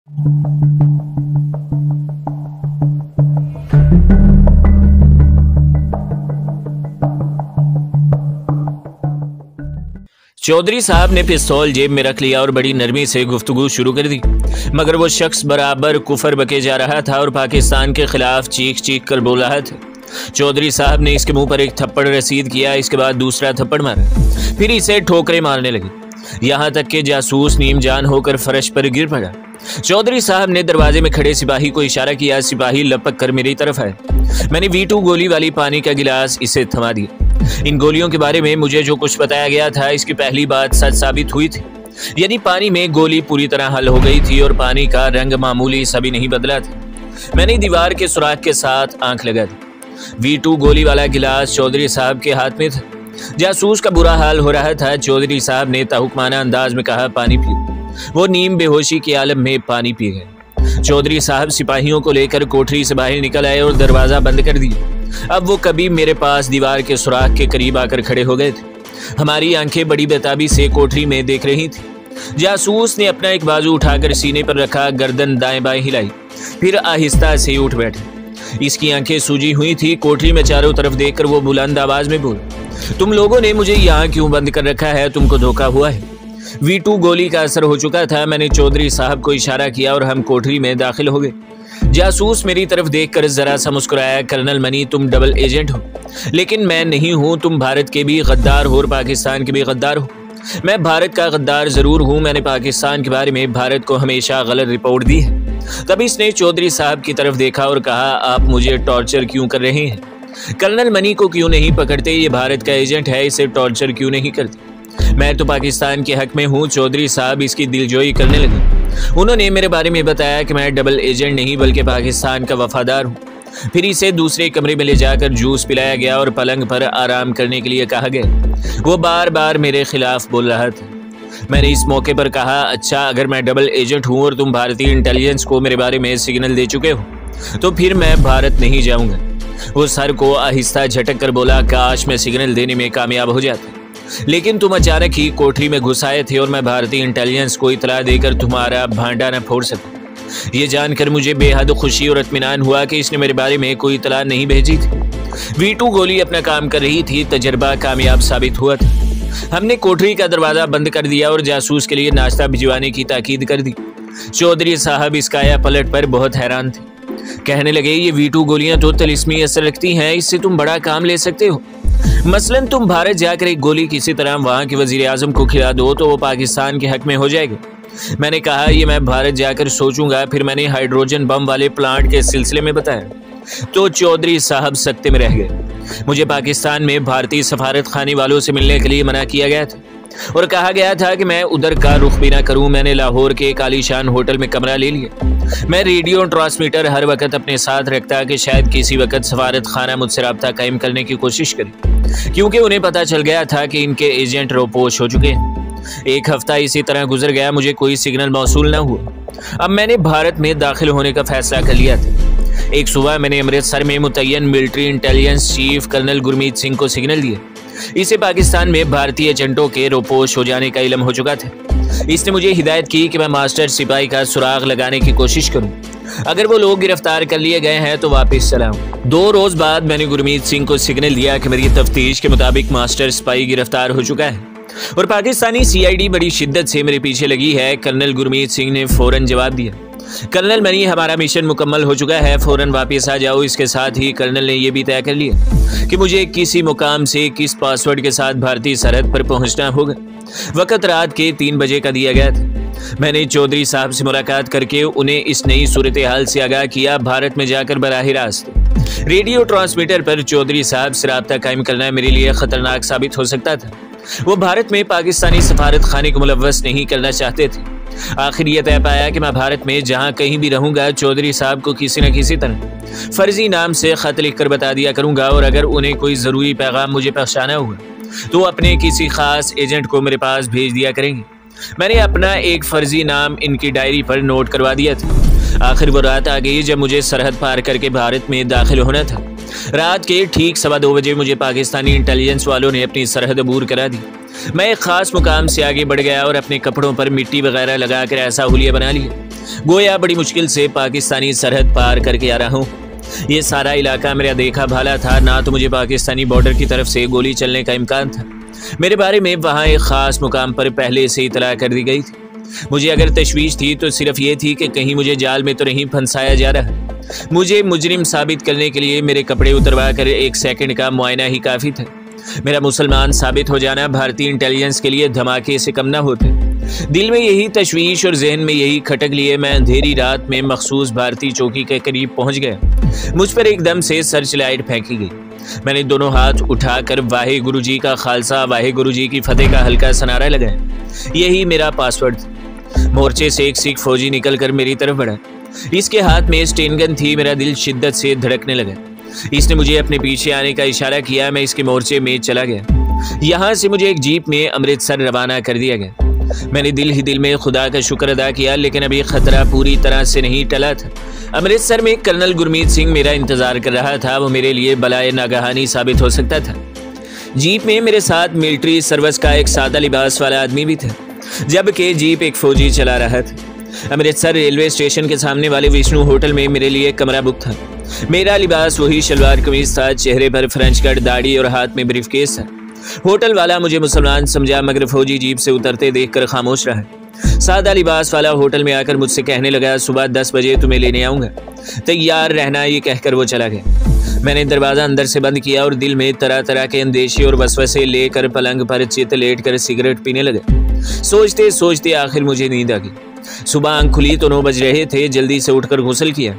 चौधरी साहब ने पिस्तौल जेब में रख लिया और बड़ी नरमी से गुफ्तगू शुरू कर दी, मगर वो शख्स बराबर कुफर बके जा रहा था और पाकिस्तान के खिलाफ चीख चीख कर बोल रहा था। चौधरी साहब ने इसके मुंह पर एक थप्पड़ रसीद किया, इसके बाद दूसरा थप्पड़ मारा, फिर इसे ठोकरें मारने लगे, यहाँ तक कि जासूस नीम जान होकर फर्श पर गिर पड़ा। चौधरी साहब ने दरवाजे में खड़े सिपाही को इशारा किया। सिपाही लपक कर मेरी तरफ आए। मैंने V2 गोली वाली पानी का गिलास इसे थमा दिया। इन गोलियों के बारे में मुझे जो कुछ बताया गया था, इसकी पहली बात सच साबित हुई थी, यानी पानी में गोली पूरी तरह हल हो गई थी और पानी का रंग मामूली सा भी नहीं बदला था। मैंने दीवार के सुराख के साथ आंख लगा दी। V2 गोली वाला गिलास चौधरी साहब के हाथ में था। जासूस का बुरा हाल हो रहा था। चौधरी साहब ने ताहुकमाना अंदाज में कहा, पानी पियो। वो नीम बेहोशी के आलम में पानी पी गए। चौधरी साहब सिपाहियों को लेकर कोठरी से बाहर निकल आए और दरवाजा बंद कर दिया। अब वो कभी मेरे पास दीवार के सुराख के करीब आकर खड़े हो गए थे। हमारी आंखें बड़ी बेताबी से कोठरी में देख रही थी। जासूस ने अपना एक बाजू उठाकर सीने पर रखा, गर्दन दाएं बाएं हिलाई, फिर आहिस्ता से उठ बैठा। इसकी आंखें सूजी हुई थी। कोठरी में चारों तरफ देखकर वो बुलंद आवाज में बोला, तुम लोगों ने मुझे यहाँ क्यों बंद कर रखा है? तुमको धोखा हुआ है। V2 गोली का असर हो चुका था। मैंने चौधरी साहब को इशारा किया और हम कोठरी में दाखिल हो गए। जासूस मेरी तरफ देखकर जरा सा मुस्कुराया। कर्नल मनी, तुम डबल एजेंट हो, लेकिन मैं नहीं हूँ। तुम भारत के भी गद्दार हो और पाकिस्तान के भी गद्दार हो। मैं भारत का गद्दार जरूर हूँ। मैंने पाकिस्तान के बारे में भारत को हमेशा गलत रिपोर्ट दी है। तब इसने चौधरी साहब की तरफ देखा और कहा, आप मुझे टॉर्चर क्यों कर रहे हैं? कर्नल मनी को क्यों नहीं पकड़ते? ये भारत का एजेंट है, इसे टॉर्चर क्यों नहीं करते? मैं तो पाकिस्तान के हक में हूँ। चौधरी साहब इसकी दिलजोई करने लगे। उन्होंने मेरे बारे में बताया कि मैं डबल एजेंट नहीं बल्कि पाकिस्तान का वफादार हूँ। फिर इसे दूसरे कमरे में ले जाकर जूस पिलाया गया और पलंग पर आराम करने के लिए कहा गया। वो बार बार मेरे खिलाफ बोल रहा था। मैंने इस मौके पर कहा, अच्छा, अगर मैं डबल एजेंट हूँ और तुम भारतीय इंटेलिजेंस को मेरे बारे में सिग्नल दे चुके हो तो फिर मैं भारत नहीं जाऊँगा। वो सर को आहिस्ता झटक कर बोला, काश मैं सिग्नल देने में कामयाब हो जाता, लेकिन तुम अचानक ही कोठरी में घुस आए थे और मैं भारतीय इंटेलिजेंस को इतला देकर तुम्हारा भांडा न फोड़ सका। ये जानकर मुझे बेहद खुशी और इत्मीनान हुआ कि इसने मेरे बारे में कोई इतला नहीं भेजी थी। V2 गोली अपना काम कर रही थी। तजर्बा कामयाब साबित हुआ था। हमने कोठरी का दरवाजा बंद कर दिया और जासूस के लिए नाश्ता भिजवाने की ताकीद कर दी। चौधरी साहब इस काया पलट पर बहुत हैरान थे। कहने लगे, ये V2 गोलियां तो तिलिस्मी असर रखती हैं, इससे तुम बड़ा काम ले सकते हो। मसलन तुम भारत जाकर एक गोली किसी तरह वहाँ के वजीर आजम को खिला दो तो वो पाकिस्तान के हक में हो जाएगा। मैंने कहा, ये मैं भारत जाकर सोचूंगा। फिर मैंने हाइड्रोजन बम वाले प्लांट के सिलसिले में बताया तो चौधरी साहब सकते में रह गए। मुझे पाकिस्तान में भारतीय सफारत खाने वालों से मिलने के लिए मना किया गया था और कहा गया था कि मैं उधर का रुख भी ना करूं। मैंने लाहौर के एक आलीशान होटल में कमरा ले लिया। मैं रेडियो ट्रांसमीटर हर वक्त अपने साथ रखता कि शायद किसी वक्त सफारत खाना मुझसे रब्ता कायम करने की कोशिश करे, क्योंकि उन्हें पता चल गया था कि इनके एजेंट रोपोश हो चुके हैं। एक हफ्ता इसी तरह गुजर गया, मुझे कोई सिग्नल मौसूल न हुआ। अब मैंने भारत में दाखिल होने का फैसला कर लिया था। एक सुबह मैंने अमृतसर में मुतय्यन military intelligence chief colonel Gurmeet Singh को सिग्नल दिया। इसे पाकिस्तान में भारतीय एजेंटों के रोपोश हो जाने का इल्म हो चुका था। इसने मुझे हिदायत की कि मैं मास्टर सिपाही का सुराग लगाने की कोशिश करूं। अगर वो लोग गिरफ्तार कर लिए गए हैं तो वापस चला आऊं। 2 रोज बाद मैंने गुरमीत सिंह को सिग्नल दिया कि मेरी तफ्तीश के मुताबिक मास्टर सिपाही गिरफ्तार हो चुका है और पाकिस्तानी CID बड़ी शिद्दत से मेरे पीछे लगी है। कर्नल गुरमीत सिंह ने फौरन जवाब दिया, कर्नल मनी, हमारा मिशन मुकम्मल हो चुका है, फौरन वापस आ जाओ। इसके साथ ही कर्नल ने यह भी तय कर लिया कि मुझे किसी मुकाम से किस पासवर्ड के साथ भारतीय सरहद पर पहुंचना होगा। वक्त रात के 3 बजे का दिया गया था। मैंने चौधरी साहब से मुलाकात करके उन्हें इस नई सूरत हाल से आगाह किया। भारत में जाकर बराह रास्त रेडियो ट्रांसमीटर पर चौधरी साहब से राब्ता कायम करना मेरे लिए खतरनाक साबित हो सकता था। वो भारत में पाकिस्तानी सफारत खाने को मुलव्वस नहीं करना चाहते थे। आखिर ये तय पाया कि मैं भारत में जहाँ कहीं भी रहूंगा चौधरी साहब को किसी न किसी तरह फर्जी नाम से खत लिख कर बता दिया करूंगा और अगर उन्हें कोई ज़रूरी पैगाम मुझे पहुँचाना हुआ तो अपने किसी खास एजेंट को मेरे पास भेज दिया करेंगे। मैंने अपना एक फर्जी नाम इनकी डायरी पर नोट करवा दिया था। आखिर वो रात आ गई जब मुझे सरहद पार करके भारत में दाखिल होना था। रात के ठीक 2:15 बजे मुझे पाकिस्तानी इंटेलिजेंस वालों ने अपनी सरहद अबूर करा दी। मैं एक खास मुकाम से आगे बढ़ गया और अपने कपड़ों पर मिट्टी वगैरह लगाकर ऐसा हुलिया बना लिया गोया बड़ी मुश्किल से पाकिस्तानी सरहद पार करके आ रहा हूँ। ये सारा इलाका मेरा देखा भाला था, ना तो मुझे पाकिस्तानी बॉर्डर की तरफ से गोली चलने का इम्कान था। मेरे बारे में वहाँ एक ख़ास मुकाम पर पहले से इतला कर दी गई थी। मुझे अगर तशवीश थी तो सिर्फ ये थी कि कहीं मुझे जाल में तो नहीं फंसाया जा रहा। मुझे मुजरिम साबित करने के लिए मेरे कपड़े उतरवा कर 1 सेकंड का मुआयना ही काफ़ी था। मेरा मुसलमान साबित हो जाना भारतीय इंटेलिजेंस के लिए धमाके से कम न होते। दिल में यही तशवीश और जहन में यही खटक लिए मैं अंधेरी रात में मखसूस भारतीय चौकी के करीब पहुंच गया। मुझ पर एकदम से सर्च लाइट फेंकी गई। मैंने दोनों हाथ उठाकर वाहे गुरु जी का खालसा, वाहे गुरु जी की फतेह का हल्का सनारा लगाया। यही मेरा पासवर्ड था। मोर्चे से एक सिख फौजी निकलकर मेरी तरफ बढ़ा। इसके हाथ में स्टेन गन थी। मेरा दिल शिद्दत से धड़कने लगा। इसने मुझे अपने पीछे आने का इशारा किया। मैं इसके मोर्चे में चला गया। यहाँ से मुझे एक जीप में अमृतसर रवाना कर दिया गया। मैंने दिल ही दिल में खुदा का शुक्र अदा किया, लेकिन अभी खतरा पूरी तरह से नहीं टला था। अमृतसर में कर्नल गुरमीत सिंह मेरा इंतजार कर रहा था। वो मेरे लिए बलाए नागहानी साबित हो सकता था। जीप में मेरे साथ मिलिट्री सर्विस का एक सादा लिबास वाला आदमी भी था, जबकि जीप एक फौजी चला रहा था। अमृतसर रेलवे स्टेशन के सामने वाले विष्णु होटल में मेरे लिए कमरा बुक था। मेरा लिबास वही शलवार कमीज था, चेहरे पर फ्रेंच कट, दाढ़ी और हाथ में ब्रीफकेस था। होटल वाला मुझे मुसलमान समझा, मगर फौजी जीप से उतरते देखकर खामोश रहा। सादा लिबास वाला होटल में आकर मुझसे कहने लगा, सुबह 10 बजे तुम्हें लेने आऊँगा, तैयार रहना। ये कहकर वो चला गया। मैंने दरवाज़ा अंदर से बंद किया और दिल में तरह तरह के अंदेशे और वसवसे लेकर पलंग पर चित लेट कर सिगरेट पीने लगा। सोचते सोचते आखिर मुझे नींद आ गई। सुबह आंख खुली तो 9 बज रहे थे। जल्दी से उठकर गुस्ल किया,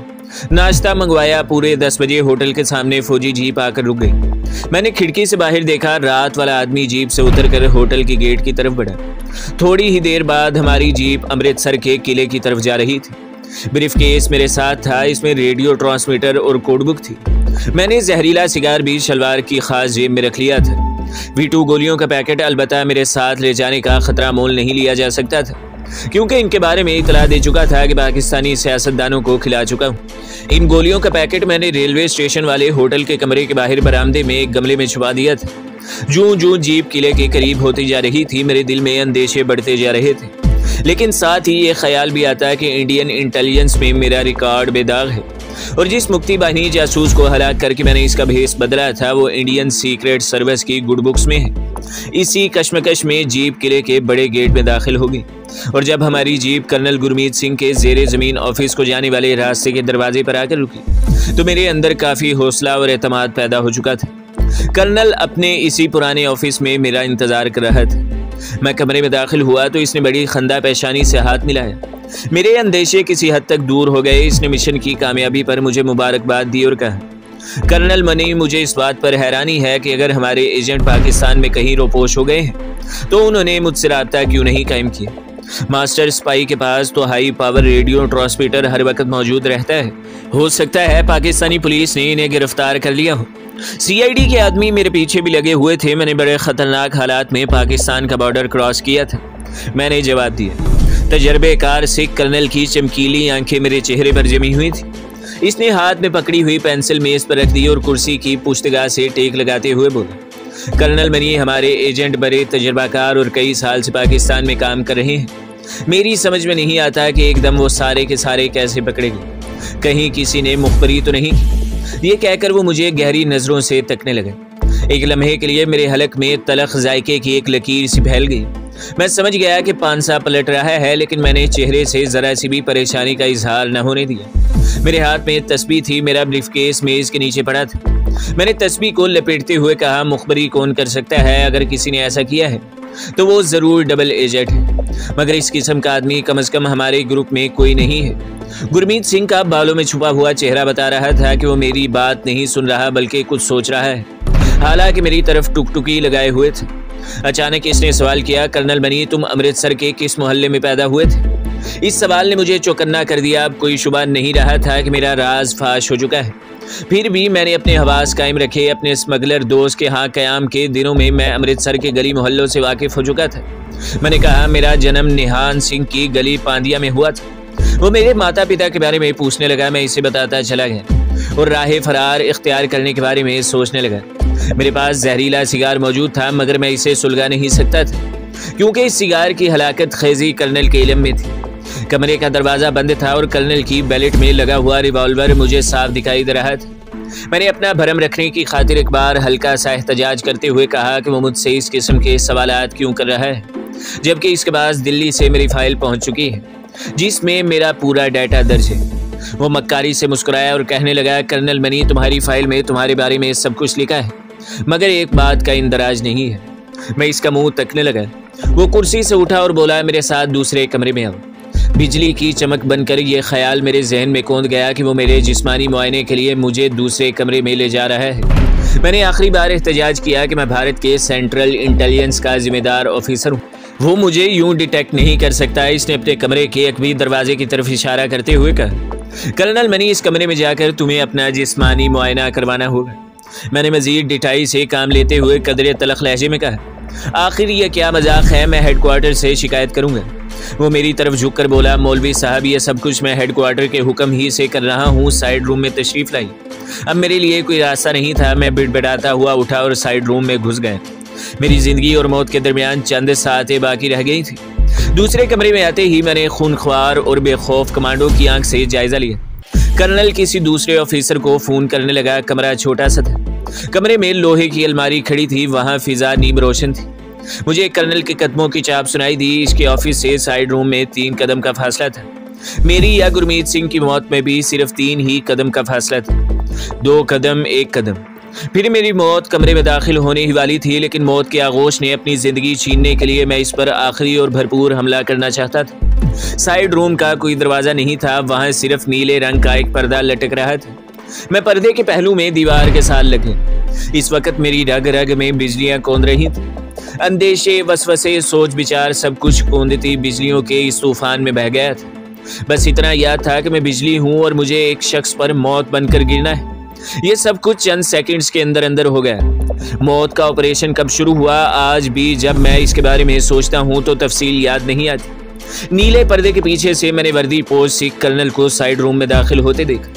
नाश्ता मंगवाया। पूरे 10 बजे होटल के सामने फौजी जीप आकर रुक गई। मैंने खिड़की से बाहर देखा। रात वाला आदमी जीप से उतरकर होटल की गेट की तरफ बढ़ा। थोड़ी ही देर बाद हमारी जीप अमृतसर के किले की तरफ जा रही थी। ब्रीफकेस मेरे साथ था। इसमें रेडियो ट्रांसमीटर और कोडबुक थी। मैंने जहरीला सिगार भी शलवार की खास जेब में रख लिया था। V2 गोलियों का पैकेट अलबत्ता मेरे साथ ले जाने का खतरा मोल नहीं लिया जा सकता था, क्योंकि इनके बारे में इतला दे चुका था कि पाकिस्तानी सियासतदानों को खिला चुका हूँ। इन गोलियों का पैकेट मैंने रेलवे स्टेशन वाले होटल के कमरे के बाहर बरामदे में एक गमले में छुपा दिया था। जूं जीप किले के करीब होती जा रही थी, मेरे दिल में अंदेशे बढ़ते जा रहे थे, लेकिन साथ ही ये ख्याल भी आता है कि इंडियन इंटेलिजेंस में मेरा रिकॉर्ड बेदाग है और जिस मुक्ति बाहिनी जासूस को हलाक करके मैंने इसका भेस बदला था वो इंडियन सीक्रेट सर्विस की गुड बुक्स में है। इसी कश्मकश में जीप किले के बड़े गेट में दाखिल होगी और जब हमारी जीप कर्नल गुरमीत सिंह के ज़ेरे ज़मीन ऑफिस को जाने वाले रास्ते के दरवाजे पर आकर रुकी तो मेरे अंदर काफ़ी हौसला और एतमाद पैदा हो चुका था। कर्नल अपने इसी पुराने ऑफिस में मेरा इंतज़ार कर रहा था। मैं कमरे में दाखिल हुआ तो इसने बड़ी खंदा पेशानी से हाथ मिलाया। मेरे अंदेशे किसी हद तक दूर हो गए। इसने मिशन की कामयाबी पर मुझे मुबारकबाद दी और कहा, कर्नल मनी, मुझे इस बात पर हैरानी है कि अगर हमारे एजेंट पाकिस्तान में कहीं रोपोश हो गए हैं तो उन्होंने मुझसे राब्ता क्यों नहीं कायम किया। मास्टर स्पाई के पास तो हाई पावर रेडियो ट्रांसमीटर हर वक्त मौजूद रहता है। हो सकता है पाकिस्तानी पुलिस ने इन्हें गिरफ्तार कर लिया हो। CID के आदमी मेरे पीछे भी लगे हुए थे। मैंने बड़े खतरनाक हालात में पाकिस्तान का बॉर्डर क्रॉस किया था। मैंने जवाब दिया। तजर्बेकार सिख कर्नल की चमकीली आंखें मेरे चेहरे पर जमी हुई थी। इसने हाथ में पकड़ी हुई पेंसिल मेज पर रख दी और कुर्सी की पुश्तगाह से टेक लगाते हुए बोला, कर्नल मनी, हमारे एजेंट बड़े तजर्बाकार और कई साल से पाकिस्तान में काम कर रहे हैं। मेरी समझ में नहीं आता कि एकदम वो सारे के सारे कैसे पकड़े गए। कहीं किसी ने मुखबरी तो नहीं की। ये कहकर वो मुझे गहरी नज़रों से तकने लगा। एक लम्हे के लिए मेरे हलक में तलख जायके की एक लकीर सी फैल गई। मैं समझ गया कि पांसा पलट रहा है, लेकिन मैंने चेहरे से ज़रा सी भी परेशानी का इजहार न होने दिया। मेरे हाथ में तस्बीह थी। मेरा ब्रीफकेस मेज़ के नीचे पड़ा था। मैंने तस्बीह को लपेटते हुए कहा, मुखबरी कौन कर सकता है? अगर किसी ने ऐसा किया है तो वो ज़रूर डबल एजेंट है, मगर इस किस्म का आदमी कम अज़ कम हमारे ग्रुप में कोई नहीं है। गुरमीत सिंह का बालों में छुपा हुआ चेहरा बता रहा था कि वो मेरी बात नहीं सुन रहा बल्कि कुछ सोच रहा है, हालांकि मेरी तरफ टुकटुकी लगाए हुए थे। अचानक इसने सवाल किया, कर्नल मनी, तुम अमृतसर के किस मोहल्ले में पैदा हुए थे? इस सवाल ने मुझे चौकन्ना कर दिया। अब कोई शुबा नहीं रहा था कि मेरा राज फाश हो चुका है। फिर भी मैंने अपने हवास कायम रखे। अपने स्मगलर दोस्त के यहाँ क़याम के दिनों में मैं अमृतसर के गली मोहल्लों से वाकिफ़ हो चुका था। मैंने कहा, मेरा जन्म निहान सिंह की गली पांदिया में हुआ था। वो मेरे माता पिता के बारे में पूछने लगा। मैं इसे बताता चला गया और राह फरार इख्तियार करने के बारे में सोचने लगा। मेरे पास जहरीला सिगार मौजूद था, मगर मैं इसे सुलगा नहीं सकता था, क्योंकि इस सिगार की हलाकत खेजी कर्नल के इल्म में थी। कमरे का दरवाजा बंद था और कर्नल की बेल्ट में लगा हुआ रिवॉल्वर मुझे साफ दिखाई दे रहा था। मैंने अपना भरम रखने की खातिर एक बार हल्का सा एहतजाज करते हुए कहा कि वो मुझसे इस किस्म के सवालात क्यों कर रहा है, जबकि इसके पास दिल्ली से मेरी फाइल पहुंच चुकी है जिसमें मेरा पूरा डाटा दर्ज है। वो मक्कारी से मुस्कुराया और कहने लगा, कर्नल मनी, तुम्हारी फाइल में तुम्हारे बारे में सब कुछ लिखा है, मगर एक बात का इंदराज नहीं है। मैं इसका मुंह तकने लगा। वो कुर्सी से उठा और बोला, मेरे साथ दूसरे कमरे में आओ। बिजली की चमक बनकर ये ख्याल मेरे जहन में कौंध गया कि वो मेरे जिस्मानी मुआयने के लिए मुझे दूसरे कमरे में ले जा रहा है। मैंने आखिरी बार एहतजाज किया कि मैं भारत के सेंट्रल इंटेलिजेंस का जिम्मेदार ऑफिसर हूँ, वो मुझे यूं डिटेक्ट नहीं कर सकता। इसने अपने कमरे के एक भी दरवाजे की तरफ इशारा करते हुए कहा, कर्नल मनी, इस कमरे में जाकर तुम्हें अपना जिस्मानी मुआयना करवाना होगा। मैंने मजीद डिटाई से काम लेते हुए कदरे तलख लहजे में कहा, आखिर ये क्या मजाक है, मैं हेडक्वार्टर से शिकायत करूंगा। वो मेरी तरफ झुककर बोला, मौलवी साहब, ये सब कुछ मैं हेडक्वार्टर के हुक्म ही से कर रहा हूँ। साइड रूम में तशरीफ लाई। अब मेरे लिए कोई रास्ता नहीं था। मैं बिड़बिड़ाता हुआ उठा और साइड रूम में घुस गया। मेरी जिंदगी और मौत के दरमियान चंद सातें बाकी रह गई थी। दूसरे कमरे में आते ही मैंने खूनख्वार और बेखौफ कमांडो की आंख से जायजा लिया। कर्नल किसी दूसरे ऑफिसर को फोन करने लगा। कमरा छोटा सा था। कमरे में लोहे की अलमारी खड़ी थी, वहां फिजा नीम रोशन थी। मुझे कर्नल के कदमों की चाप सुनाई दी। इसके ऑफिस से साइड रूम में 3 कदम का फासला था। मेरी या गुरमीत सिंह की मौत में भी सिर्फ 3 ही कदम का फासला था। 2 कदम, 1 कदम, फिर मेरी मौत कमरे में दाखिल होने ही वाली थी। लेकिन मौत के आगोश ने अपनी जिंदगी छीनने के लिए मैं इस पर आखिरी और भरपूर हमला करना चाहता था। साइड रूम का कोई दरवाजा नहीं था, वहां सिर्फ नीले रंग का एक पर्दा लटक रहा था। मैं पर्दे के पहलू में दीवार के साथ लगे। इस वक्त मेरी रग रग में बिजलियां कौंध रही थी। अंदेशे, वसवसे, सोच विचार सब कुछ कौंधती बिजलियों के इस तूफान में बह गया था। बस इतना याद था कि मैं बिजली हूं और मुझे एक शख्स पर मौत बनकर गिरना है। ये सब कुछ चंद सेकंड्स के अंदर अंदर हो गया। मौत का ऑपरेशन कब शुरू हुआ, आज भी जब मैं इसके बारे में सोचता हूं तो तफसील याद नहीं आती। नीले पर्दे के पीछे से मैंने वर्दी पोश सिख कर्नल को साइड रूम में दाखिल होते देखा,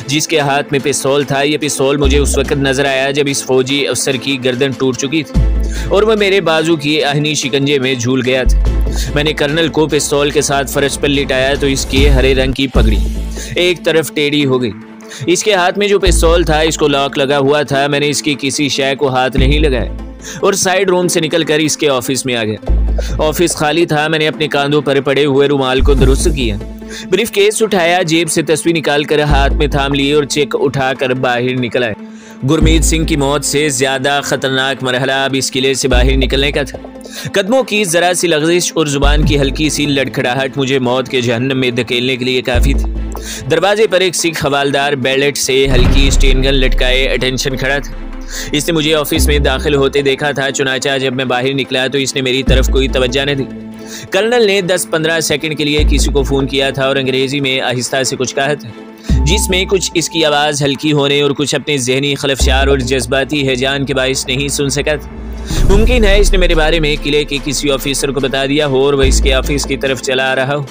जिसके हाथ में पिस्तौल था। यह पिस्तौल मुझे उस वक्त नजर आया जब इस फौजी अफसर की गर्दन टूट चुकी थी और वह मेरे बाजू की आहनी शिकंजे में झूल गया था। मैंने कर्नल को पिस्तौल के साथ फर्श पर लिटाया तो इसके हरे रंग की पगड़ी एक तरफ टेढ़ी हो गई। इसके हाथ में जो पिस्तौल था, इसको लॉक लगा हुआ था। मैंने इसकी किसी शय को हाथ नहीं लगाया और साइड रूम से निकलकर इसके ऑफिस में आ गया। ऑफिस खाली था। मैंने अपने कांधों पर पड़े हुए रुमाल को दुरुस्त किया, ब्रीफ केस उठाया, जेब से तस्वीर निकालकर हाथ में थाम लिए और चेक उठाकर बाहर निकल आए। गुरमीत सिंह की मौत से ज्यादा खतरनाक मरहला अब इस किले से बाहर निकलने का था। कदमों की जरा सी लग़ज़िश और जुबान की हल्की सी लड़खड़ाहट मुझे मौत के जहन्नम में धकेलने के लिए काफी थी। दरवाजे पर एक सिख हवालदार बेलेट से हल्की स्टेन गन लटकाए अटेंशन खड़ा था। इसने मुझे ऑफिस में दाखिल होते देखा था। चुनाचा जब मैं बाहर निकला तो इसने मेरी तरफ कोई तवज्जो न दी। कर्नल ने 10-15 सेकंड के लिए किसी को फोन किया था और अंग्रेजी में आहिस्ता से कुछ कहा था, जिसमें कुछ इसकी आवाज़ हल्की होने और कुछ अपने जहनी खलफशार और जज्बाती हैजान के बायस नहीं सुन सका था। मुमकिन है इसने मेरे बारे में किले के किसी ऑफिसर को बता दिया हो और वह इसके ऑफिस की तरफ चला आ रहा हो।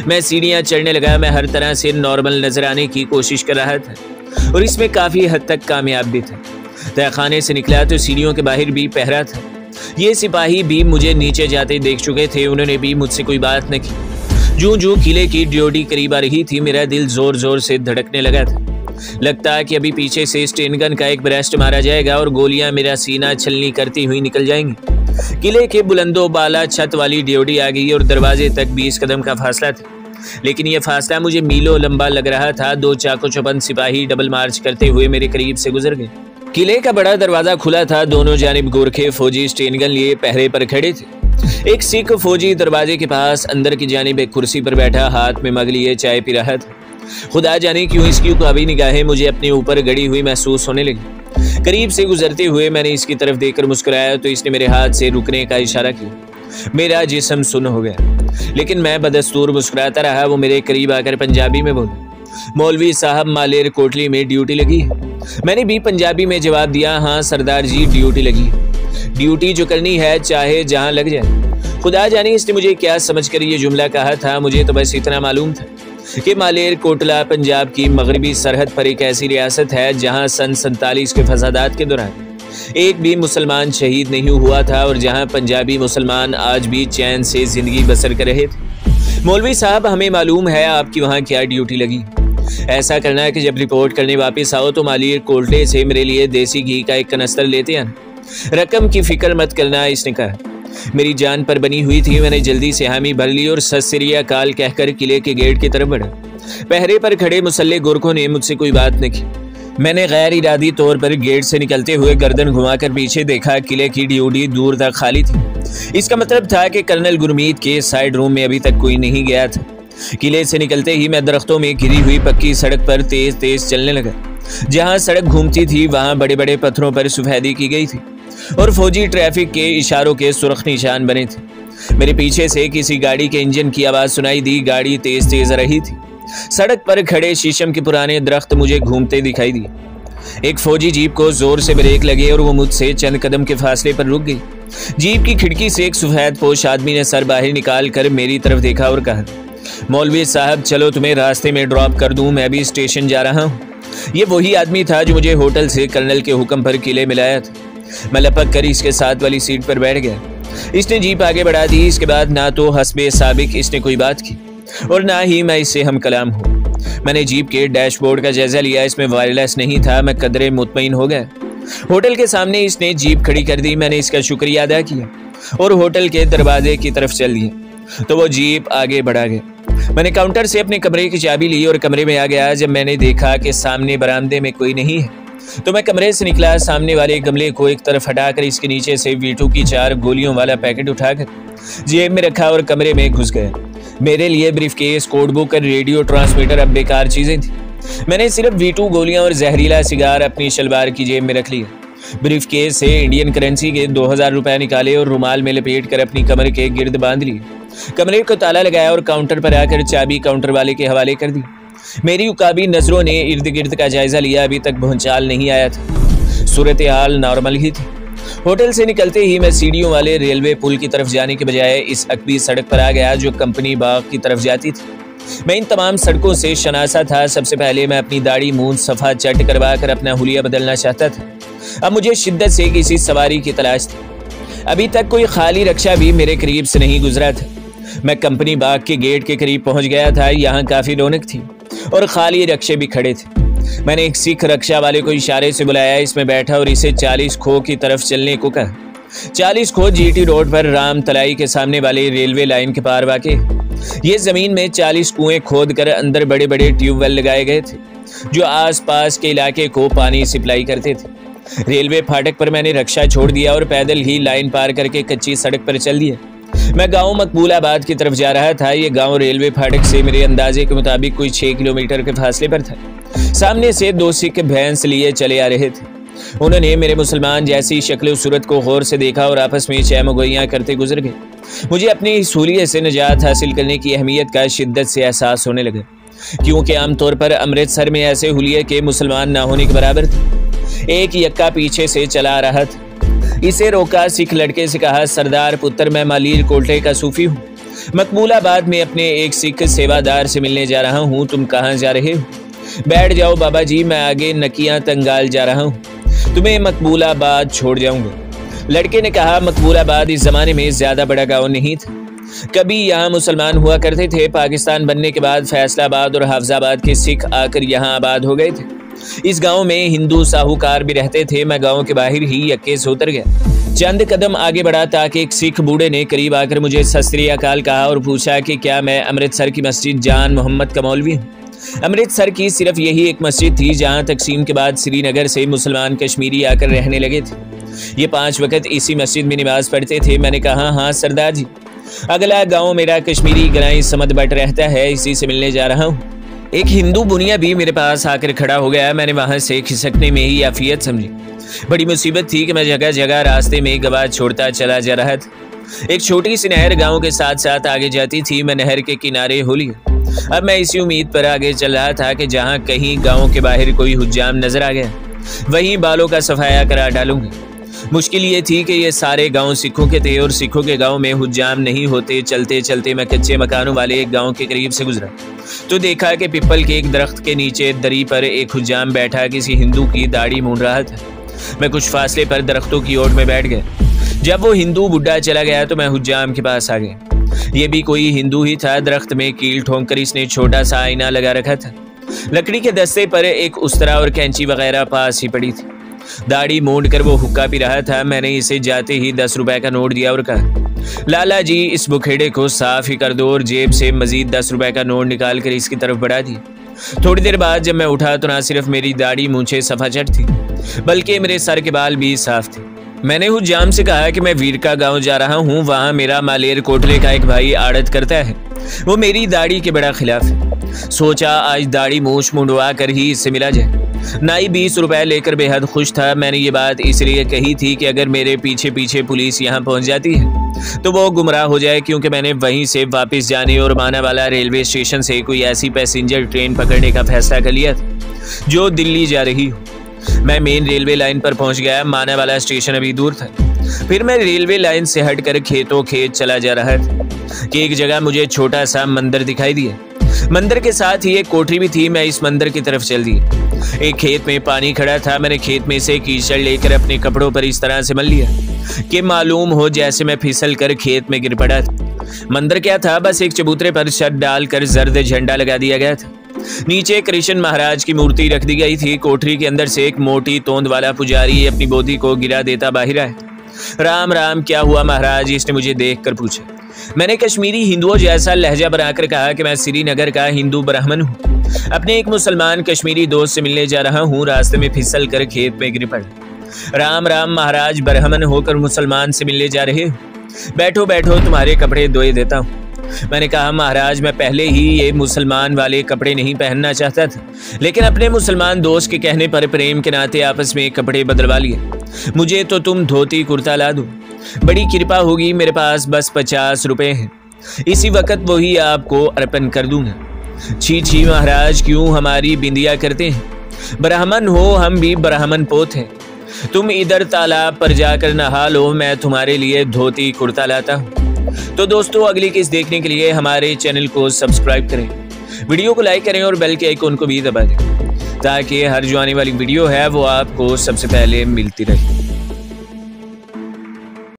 मैं सीढ़ियाँ चढ़ने लगा। मैं हर तरह से नॉर्मल नजर आने की कोशिश कर रहा था और इसमें काफ़ी हद तक कामयाब भी था। तहखाने से निकला तो सीढ़ियों के बाहर भी पहरा था। ये सिपाही भी मुझे नीचे जाते देख चुके थे। उन्होंने भी मुझसे कोई बात न की। जूं जूं किले की ड्यूटी करीब आ रही थी, मेरा दिल जोर जोर से धड़कने लगा था। लगता कि अभी पीछे से स्टेन गन का एक ब्रेस्ट मारा जाएगा और गोलियां मेरा सीना छलनी करती हुई निकल जाएंगी। किले के बुलंदो बाला छत वाली ड्यूटी आ गई और दरवाजे तक 20 कदम का फासला था, लेकिन यह फासला मुझे मीलों लंबा लग रहा था। 2 चाको चौबंद सिपाही डबल मार्च करते हुए मेरे करीब से गुजर गए। किले का बड़ा दरवाजा खुला था। दोनों जानिब गोरखे फौजी स्टेन गन लिए पहरे पर खड़े थे। एक सिख फौजी दरवाजे के पास अंदर की जानिब एक कुर्सी पर बैठा हाथ में मग लिए चाय पी रहा था। खुदा जाने क्यों इसकी कभी निगाहें मुझे अपने ऊपर गड़ी हुई महसूस होने लगी। करीब से गुजरते हुए मैंने इसकी तरफ देखकर मुस्कुराया तो इसने मेरे हाथ से रुकने का इशारा किया। मेरा जिस्म सुन्न हो गया, लेकिन मैं बदस्तूर मुस्कुराता रहा। वो मेरे करीब आकर पंजाबी में बोला, मौलवी साहब मालेर कोटली में ड्यूटी लगी है। मैंने भी पंजाबी में जवाब दिया, हाँ सरदार जी ड्यूटी लगी है। ड्यूटी जो करनी है चाहे जहां लग जाए। खुदा जाने इसने मुझे क्या समझकर ये जुमला कहा था। मुझे तो बस इतना मालूम था कि मालेर कोटला पंजाब की मगरबी सरहद पर एक ऐसी रियासत है जहां सन 47 के फसादात के दौरान एक भी मुसलमान शहीद नहीं हुआ था और जहां पंजाबी मुसलमान आज भी चैन से जिंदगी बसर कर रहे थे। मौलवी साहब, हमें मालूम है आपकी वहाँ क्या ड्यूटी लगी। ऐसा करना है कि जब रिपोर्ट करने वापस आओ तो माली कोल्टे से मेरे लिए देसी घी का एक कनस्तर लेते आना। रकम की फिक्र मत करना, इसने कहा। मेरी जान पर बनी हुई थी। मैंने जल्दी से हामी भर ली और सत श्री अकाल कहकर किले के गेट की तरफ बढ़ा। पहरे पर खड़े मुसल्ले गोरखों ने मुझसे कोई बात नहीं की। मैंने गैर इरादी तौर पर गेट से निकलते हुए गर्दन घुमाकर पीछे देखा। किले की ड्यूटी दूर तक खाली थी। इसका मतलब था कि कर्नल गुरमीत के साइड रूम में अभी तक कोई नहीं गया था। किले से निकलते ही मैं दरख्तों में घिरी हुई पक्की सड़क पर तेज तेज चलने लगा। जहां सड़क घूमती थी वहां बड़े बड़े पत्थरों पर सफेदी की गई थी और फौजी ट्रैफिक के इशारों के सुर्ख निशान बने थे। मेरे पीछे से किसी गाड़ी के इंजन की आवाज सुनाई दी। गाड़ी तेज तेज रही थी। सड़क पर खड़े शीशम के पुराने दरख्त मुझे घूमते दिखाई दिए। एक फौजी जीप को जोर से ब्रेक लगे और वो मुझसे चंद कदम के फासले पर रुक गई। जीप की खिड़की से एक सफेद पोश आदमी ने सर बाहर निकाल कर मेरी तरफ देखा और कहा, मौलवी साहब चलो तुम्हें रास्ते में ड्रॉप कर दूं, मैं भी स्टेशन जा रहा हूं। ये वही आदमी था जो मुझे होटल से कर्नल के हुक्म पर किले में लाया था। मैं लपक कर इसके साथ वाली सीट पर बैठ गया। इसने जीप आगे बढ़ा दी। इसके बाद ना तो हस्बे साबिक इसने कोई बात की और ना ही मैं इससे हम कलाम हूँ। मैंने जीप के डैशबोर्ड का जायजा लिया। इसमें वायरलेस नहीं था। मैं कदरे मुतमईन हो गया। होटल के सामने इसने जीप खड़ी कर दी। मैंने इसका शुक्रिया अदा किया और होटल के दरवाजे की तरफ चल दिया तो वो जीप आगे बढ़ा गया। मैंने काउंटर से अपने कमरे की चाबी ली और कमरे में आ गया। जब मैंने देखा कि सामने बरामदे में कोई नहीं है तो मैं कमरे से निकला। सामने वाले गमले को एक तरफ हटाकर इसके नीचे से V2 की 4 गोलियों वाला पैकेट उठाकर जेब में रखा और कमरे में घुस गया। मेरे लिए ब्रीफकेस, कोड बुक और रेडियो ट्रांसमीटर अब बेकार चीजें थी। मैंने सिर्फ V2 गोलियां और जहरीला सिगार अपनी शलवार की जेब में रख लिया। ब्रीफकेस से इंडियन करेंसी के 2000 रुपए निकाले और रुमाल में लपेट कर अपनी कमर के गिर्द बांध लिए। कमरे को ताला लगाया और काउंटर पर आकर चाबी काउंटर वाले के हवाले कर दी। मेरी उकाबी नजरों ने इर्द गिर्द का जायजा लिया। अभी तक भूचाल नहीं आया था। सूरत हाल नॉर्मल ही थी। होटल से निकलते ही मैं सीढ़ियों वाले रेलवे पुल की तरफ जाने के बजाय इस अकबी सड़क पर आ गया जो कंपनी बाग की तरफ जाती थी। मैं इन तमाम सड़कों से शनासा था। सबसे पहले मैं अपनी दाढ़ी मूंछ सफा चट करवा कर अपना हुलिया बदलना चाहता था। अब मुझे शिद्दत से किसी सवारी की तलाश थी। अभी तक कोई खाली रक्षा भी मेरे करीब से नहीं गुजरा था। मैं कंपनी बाग के गेट के करीब पहुंच गया था। यहाँ काफी रौनक थी और खाली रक्षे भी खड़े थे। मैंने एक सिख रक्षा वाले को इशारे से बुलाया। इसमें बैठा और इसे 40 खो की तरफ चलने को कहा। 40 खो GT रोड पर राम तलाई के सामने वाले रेलवे लाइन के पार वाक़े। ये जमीन में 40 कुएं खोद कर अंदर बड़े बड़े ट्यूबवेल लगाए गए थे जो आसपास के इलाके को पानी सप्लाई करते थे। रेलवे फाटक पर मैंने रक्षा छोड़ दिया और पैदल ही लाइन पार करके कच्ची सड़क पर चल दिया। मैं गांव मकबूलाबाद की तरफ जा रहा था। ये गांव रेलवे फाटक से मेरे अंदाजे के मुताबिक कोई 6 किलोमीटर के फासले पर था। सामने से 2 सिख भैंस लिए चले आ रहे थे। उन्होंने मेरे मुसलमान जैसी शक्ल सूरत को गौर से देखा और आपस में चहमगोइयां करते गुजर गए। मुझे अपनी इस हुलिये से निजात हासिल करने की अहमियत का शिद्दत से एहसास होने लगा, क्योंकि आमतौर पर अमृतसर में ऐसे हुलिये के मुसलमान ना होने के बराबर थे। एक यक्का पीछे से चला आ रहा था। इसे रोका। सिख लड़के से कहा, सरदार पुत्र, मैं मालीर कोल्टे का सूफी हूँ। मकबूलाबाद में अपने एक सिख सेवादार से मिलने जा रहा हूँ। तुम कहाँ जा रहे हो? बैठ जाओ बाबा जी, मैं आगे नकियां तंगाल जा रहा हूँ। तुम्हें मकबूलाबाद छोड़ जाऊंगा। लड़के ने कहा, मकबूलाबाद इस जमाने में ज्यादा बड़ा गांव नहीं था। कभी यहाँ मुसलमान हुआ करते थे। पाकिस्तान बनने के बाद फैसलाबाद और हाफजाबाद के सिख आकर यहाँ आबाद हो गए थे। इस गांव में हिंदू साहूकार भी रहते थे। मैं गांव के बाहर ही यक्के से उतर गया। चंद कदम आगे बढ़ा ताकि एक सिख बूढ़े ने करीब आकर मुझे सत श्री अकाल कहा और पूछा कि क्या मैं अमृतसर की मस्जिद जान मोहम्मद का मौलवी हूँ। अमृतसर की सिर्फ यही एक मस्जिद थी जहां तकसीम के बाद श्रीनगर से मुसलमान कश्मीरी आकर रहने लगे थे। ये 5 वक्त इसी मस्जिद में नमाज पढ़ते थे। मैंने कहा, हाँ सरदार जी, अगला गांव मेरा कश्मीरी गराई समद बट रहता है, इसी से मिलने जा रहा हूँ। एक हिंदू बुनिया भी मेरे पास आकर खड़ा हो गया। मैंने वहां से खिसकने में ही आफियत समझी। बड़ी मुसीबत थी कि मैं जगह जगह रास्ते में गवाह छोड़ता चला जा रहा था। एक छोटी सी नहर गांव के साथ साथ आगे जाती थी। मैं नहर के किनारे हो लिया। अब मैं इसी उम्मीद पर आगे चल रहा था कि जहां कहीं गांव के बाहर कोई हुज्जाम नजर आ गया वहीं बालों का सफाया करा डालूंगा। मुश्किल ये थी कि ये सारे गांव सिखों के थे और सिखों के गांव में हुज्जाम नहीं होते। चलते चलते मैं कच्चे मकानों वाले एक गांव के करीब से गुजरा तो देखा कि पिपल के एक दरख्त के नीचे दरी पर एक हुज्जाम बैठा किसी हिंदू की दाढ़ी मूंड रहा था। मैं कुछ फासले पर दरख्तों की ओट में बैठ गया। जब वो हिंदू बुढ़ा चला गया तो मैं हुज्जाम के पास आ गया। ये भी कोई हिंदू ही था। दरख्त में कील ठोंक कर इसने छोटा सा आईना लगा रखा था। लकड़ी के दस्ते पर एक उस्तरा और कैंची वगैरह पास ही पड़ी थी। दाढ़ी मूंड कर वो हुक्का पी रहा था। मैंने इसे जाते ही 10 रुपए का नोट दिया और कहा, लाला जी इस बुखेड़े को साफ ही कर दो, और जेब से मजीद 10 रुपए का नोट निकाल कर इसकी तरफ बढ़ा दिया। थोड़ी देर बाद जब मैं उठा तो ना सिर्फ मेरी दाढ़ी मूंछें सफाचट थी, बल्कि मेरे सर के बाल भी साफ थे। मैंने हुज्जाम से कहा कि मैं वीरका गांव जा रहा हूं, वहां मेरा मालेर कोटले का एक भाई आड़त करता है। वो मेरी दाढ़ी के बड़ा खिलाफ है। सोचा आज दाढ़ी मूछ मुंडवा कर ही इससे मिला जाए। नाई 20 रुपए लेकर बेहद खुश था। मैंने ये बात इसलिए कही थी कि अगर मेरे पीछे पीछे पुलिस यहाँ पहुंच जाती है तो वो गुमराह हो जाए, क्योंकि मैंने वहीं से वापस जाने और मानावाला रेलवे स्टेशन से कोई ऐसी पैसेंजर ट्रेन पकड़ने का फैसला कर लिया था जो दिल्ली जा रही हो। मैं मेन रेलवे लाइन पर पहुंच गया। मानावाला स्टेशन अभी दूर था। फिर मैं रेलवे लाइन से हटकर खेतों खेत चला जा रहा था कि एक जगह मुझे छोटा सा मंदिर दिखाई दिया। मंदिर के साथ ही एक कोठरी भी थी। मैं इस मंदिर की तरफ चल दिया। एक खेत में पानी खड़ा था। मैंने खेत में से कीचड़ लेकर अपने कपड़ों पर इस तरह से मल लिया कि मालूम हो जैसे मैं फिसल कर खेत में गिर पड़ा था। मंदिर क्या था, बस एक चबूतरे पर छत डालकर जर्द झंडा लगा दिया गया था। नीचे कृष्ण महाराज की मूर्ति रख दी गई थी। कोठरी के अंदर से एक मोटी तोंद वाला पुजारी अपनी बोधी को गिरा देता बाहर आया। राम राम, क्या हुआ महाराज, इसने मुझे देखकर पूछा। मैंने कश्मीरी हिंदुओं जैसा लहजा बनाकर कहा कि मैं श्रीनगर का हिंदू ब्राह्मण हूँ। अपने एक मुसलमान कश्मीरी दोस्त से मिलने जा रहा हूँ। रास्ते में फिसल कर खेत में गिर पड़ा। राम राम महाराज, ब्राह्मण होकर मुसलमान से मिलने जा रहे हो? बैठो बैठो, तुम्हारे कपड़े धोए देता हूँ। मैंने कहा महाराज मैं पहले ही ये मुसलमान वाले कपड़े नहीं पहनना चाहता था, लेकिन अपने मुसलमान दोस्त के कहने पर प्रेम के नाते आपस में कपड़े बदलवा लिए। मुझे तो तुम धोती कुर्ता ला दो, बड़ी कृपा होगी। मेरे पास बस 50 रुपए हैं, इसी वक्त वही आपको अर्पण कर दूंगा। छी छी महाराज, क्यों हमारी बिंदिया करते हैं? ब्राह्मण हो, हम भी ब्राह्मण पोत हैं। तुम इधर तालाब पर जाकर नहा लो, मैं तुम्हारे लिए धोती कुर्ता लाता हूँ। तो दोस्तों अगली किस देखने के लिए हमारे चैनल को सब्सक्राइब करें, वीडियो को लाइक करें और बेल के आइकन को भी दबा दें, ताकि हर जो आने वाली वीडियो है वो आपको सबसे पहले मिलती रहे।